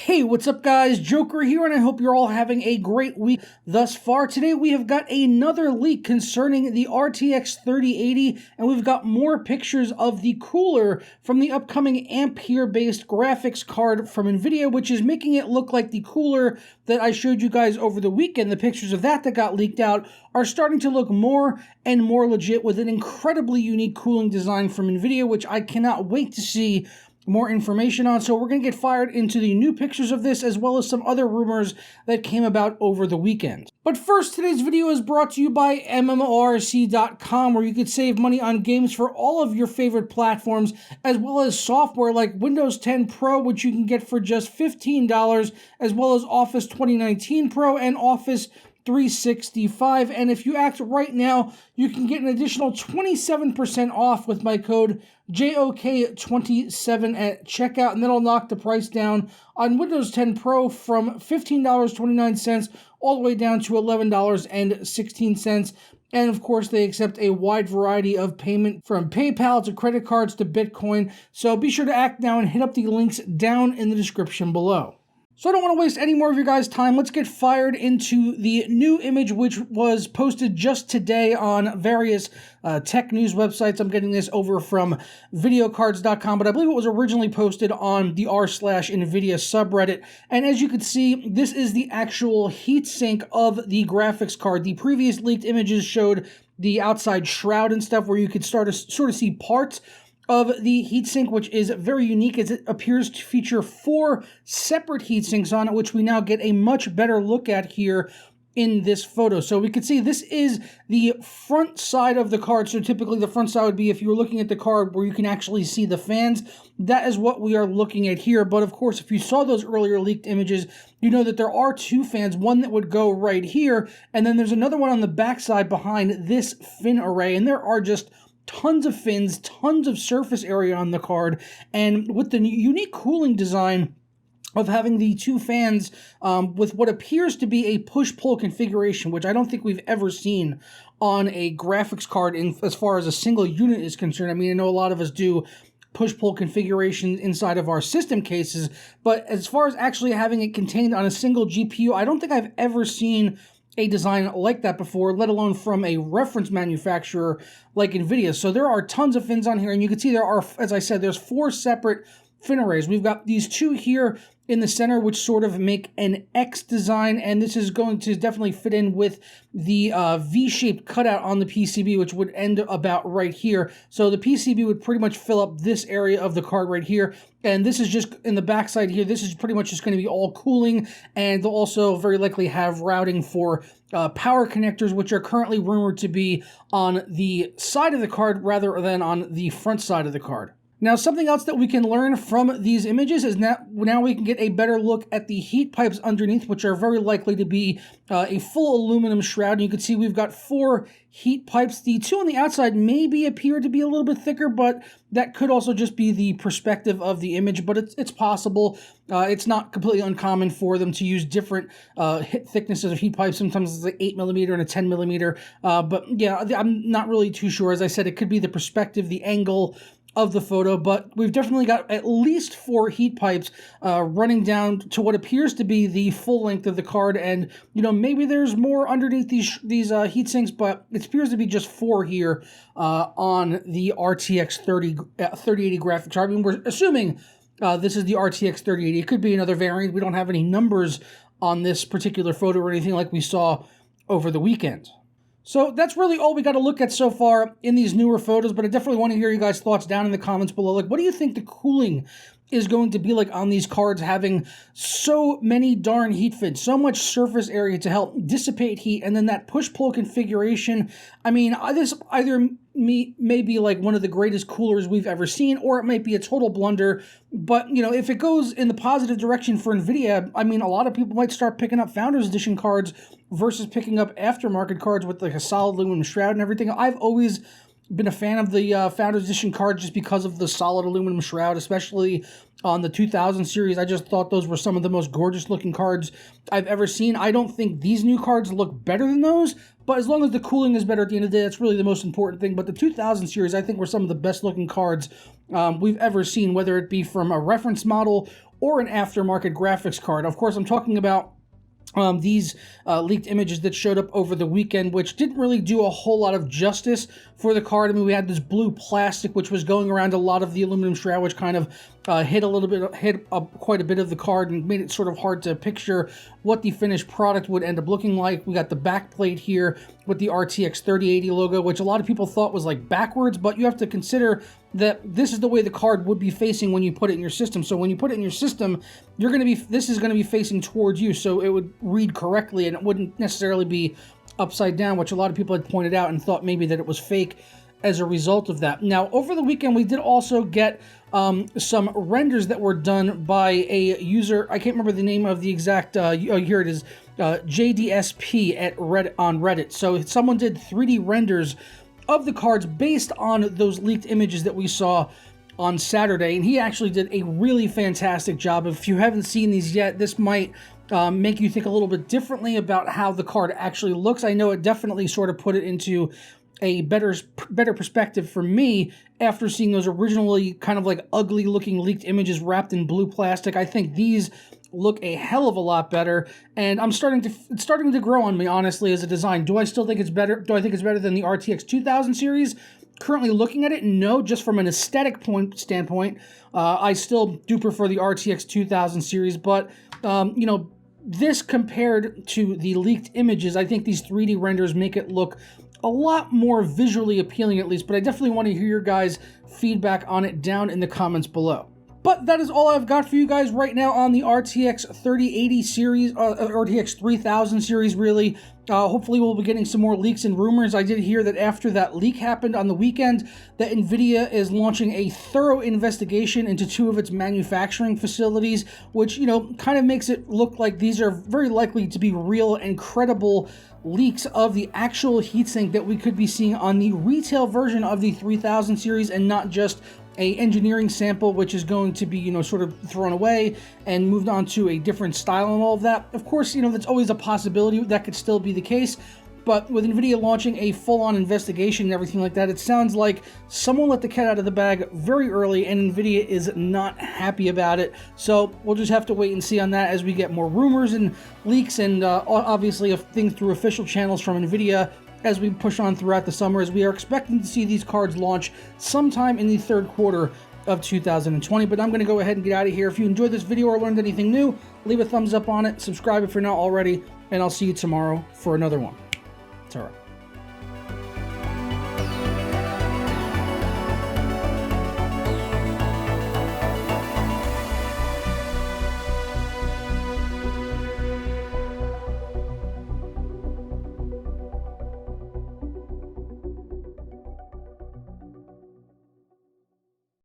Hey, what's up guys? Joker here, and I hope you're all having a great week thus far. Today we have got another leak concerning the RTX 3080, and we've got more pictures of the cooler from the upcoming Ampere-based graphics card from NVIDIA, which is making it look like the cooler that I showed you guys over the weekend. The pictures of that got leaked out are starting to look more and more legit with an incredibly unique cooling design from NVIDIA, which I cannot wait to see more information on. So we're going to get fired into the new pictures of this, as well as some other rumors that came about over the weekend. But first, today's video is brought to you by MMORC.com, where you could save money on games for all of your favorite platforms, as well as software like Windows 10 Pro, which you can get for just $15, as well as Office 2019 Pro and Office 365. And if you act right now, you can get an additional 27% off with my code JOK27 at checkout, and that'll knock the price down on Windows 10 Pro from $15.29 all the way down to $11.16. And of course, they accept a wide variety of payment from PayPal to credit cards to Bitcoin. So be sure to act now and hit up the links down in the description below. So I don't want to waste any more of your guys' time. Let's get fired into the new image, which was posted just today on various tech news websites. I'm getting this over from videocards.com, but I believe it was originally posted on the r/NVIDIA subreddit. And as you can see, this is the actual heatsink of the graphics card. The previous leaked images showed the outside shroud and stuff where you could sort of see parts of the heatsink, which is very unique as it appears to feature 4 separate heatsinks on it, which we now get a much better look at here in this photo. So we can see this is the front side of the card. So typically the front side would be if you were looking at the card where you can actually see the fans. That is what we are looking at here. But of course, if you saw those earlier leaked images, you know that there are 2 fans, one that would go right here, and then there's another one on the back side behind this fin array. And there are just tons of fins, tons of surface area on the card, and with the unique cooling design of having the 2 fans with what appears to be a push-pull configuration, which I don't think we've ever seen on a graphics card as far as a single unit is concerned. I mean, I know a lot of us do push-pull configuration inside of our system cases, but as far as actually having it contained on a single GPU, I don't think I've ever seen a design like that before, let alone from a reference manufacturer like NVIDIA. So there are tons of fins on here, and you can see there are, as I said, there's 4 separate fin arrays. We've got these 2 here in the center, which sort of make an X design, and this is going to definitely fit in with the V-shaped cutout on the PCB, which would end about right here. So the PCB would pretty much fill up this area of the card right here, and this is just in the backside here. This is pretty much just going to be all cooling, and they'll also very likely have routing for power connectors, which are currently rumored to be on the side of the card rather than on the front side of the card. Now, something else that we can learn from these images is that now we can get a better look at the heat pipes underneath, which are very likely to be a full aluminum shroud. And you can see we've got 4 heat pipes. The 2 on the outside maybe appear to be a little bit thicker, but that could also just be the perspective of the image, but it's possible. It's not completely uncommon for them to use different thicknesses of heat pipes. Sometimes it's like 8mm and a 10mm. But yeah, I'm not really too sure. As I said, it could be the perspective, the angle of the photo, but we've definitely got at least 4 heat pipes running down to what appears to be the full length of the card. And you know, maybe there's more underneath these heat sinks, but it appears to be just 4 here on the RTX 3080 graphics card. I mean, we're assuming this is the RTX 3080. It could be another variant. We don't have any numbers on this particular photo or anything like we saw over the weekend. So that's really all we got to look at so far in these newer photos, but I definitely want to hear you guys' thoughts down in the comments below. Like, what do you think the cooling is going to be like on these cards, having so many darn heat fins, so much surface area to help dissipate heat, and then that push-pull configuration? I mean, this either may be like one of the greatest coolers we've ever seen, or it might be a total blunder. But, you know, if it goes in the positive direction for NVIDIA, I mean, a lot of people might start picking up Founders Edition cards versus picking up aftermarket cards with like a solid aluminum shroud and everything. I've always been a fan of the Founders Edition card just because of the solid aluminum shroud, especially on the 2000 series. I just thought those were some of the most gorgeous looking cards I've ever seen. I don't think these new cards look better than those, but as long as the cooling is better at the end of the day, that's really the most important thing. But the 2000 series, I think, were some of the best looking cards we've ever seen, whether it be from a reference model or an aftermarket graphics card. Of course, I'm talking about these leaked images that showed up over the weekend, which didn't really do a whole lot of justice for the card. I mean, we had this blue plastic, which was going around a lot of the aluminum shroud, which kind of hit quite a bit of the card and made it sort of hard to picture what the finished product would end up looking like. We got the back plate here with the RTX 3080 logo, which a lot of people thought was like backwards, but you have to consider that this is the way the card would be facing when you put it in your system. So when you put it in your system, this is going to be facing towards you, so it would read correctly and it wouldn't necessarily be upside down, which a lot of people had pointed out and thought maybe that it was fake as a result of that. Now, over the weekend, we did also get some renders that were done by a user. I can't remember the name of the exact, oh, here it is, JDSP on Reddit. So someone did 3D renders of the cards based on those leaked images that we saw on Saturday, and he actually did a really fantastic job. If you haven't seen these yet, this might make you think a little bit differently about how the card actually looks. I know it definitely sort of put it into a better perspective for me after seeing those originally kind of like ugly looking leaked images wrapped in blue plastic. I think these look a hell of a lot better, and it's starting to grow on me, honestly, as a design. Do I still think it's better? Do I think it's better than the RTX 2000 series? Currently looking at it, no. Just from an aesthetic standpoint, I still do prefer the RTX 2000 series, but you know, this compared to the leaked images, I think these 3D renders make it look a lot more visually appealing, at least. But I definitely want to hear your guys' feedback on it down in the comments below. But that is all I've got for you guys right now on the RTX 3080 series, RTX 3000 series, really. Hopefully we'll be getting some more leaks and rumors. I did hear that after that leak happened on the weekend, that NVIDIA is launching a thorough investigation into 2 of its manufacturing facilities, which, you know, kind of makes it look like these are very likely to be real and credible leaks of the actual heatsink that we could be seeing on the retail version of the 3000 series, and not just a engineering sample which is going to be, you know, sort of thrown away and moved on to a different style and all of that. Of course, you know, that's always a possibility. That could still be the case. But with NVIDIA launching a full-on investigation and everything like that, it sounds like someone let the cat out of the bag very early, and NVIDIA is not happy about it. So we'll just have to wait and see on that as we get more rumors and leaks, and obviously things through official channels from NVIDIA as we push on throughout the summer, as we are expecting to see these cards launch sometime in the third quarter of 2020. But I'm going to go ahead and get out of here. If you enjoyed this video or learned anything new, leave a thumbs up on it, subscribe if you're not already, and I'll see you tomorrow for another one. It's all right.